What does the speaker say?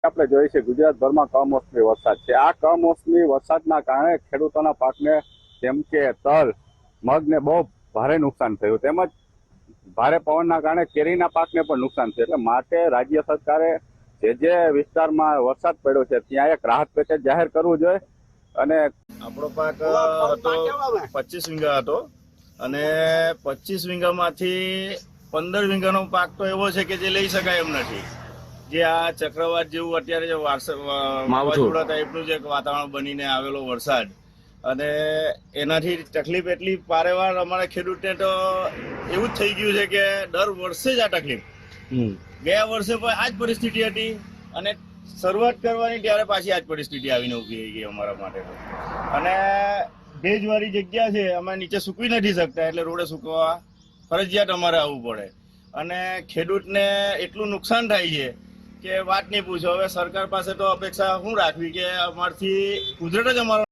આપણે જોઈએ છીએ ગુજરાતભરમાં કમોસમી વરસાદ છે। આ કમોસમી વરસાદના કારણે ખેડૂતોના પાકને જેમ કે તલ, મગને બહુ ભારે નુકસાન થયું, તેમજ ભારે પવનના કારણે કેરીના પાકને પણ નુકસાન થયું। એટલે માટે રાજ્ય સરકારે જે વિસ્તારમાં વરસાદ પડ્યો છે ત્યાં એક રાહત પેકેજ જાહેર કરવું જોઈએ। અને આપણો પાક હતો 25 વીઘા હતો અને 25 વીઘામાંથી 15 વીઘાનો પાક તો એવો છે કે જે લઈ શકાય એમ નથી। જે આ ચક્રવાત જેવું અત્યારે જે વાવાઝોડા ટાઈપનું જે વાતાવરણ બનીને આવેલો વરસાદ અને એનાથી તકલીફ એટલી પારેવાર અમારા ખેડૂતને તો એવું જ થઈ ગયું છે કે દર વર્ષે જ આ તકલીફ। ગયા વર્ષે પણ આ જ પરિસ્થિતિ હતી અને શરૂઆત કરવાની ત્યારે પાછી આ જ પરિસ્થિતિ આવીને ઊભી થઈ ગઈ અમારા માટે। અને ભેજવાળી જગ્યા છે, અમે નીચે સૂકવી નથી શકતા, એટલે રોડે સૂકવવા ફરજિયાત અમારે આવવું પડે અને ખેડૂતને એટલું નુકસાન થાય છે કે વાત નહીં પૂછો। હવે સરકાર પાસે તો અપેક્ષા શું રાખવી કે અમારથી કુદરત જ અમારો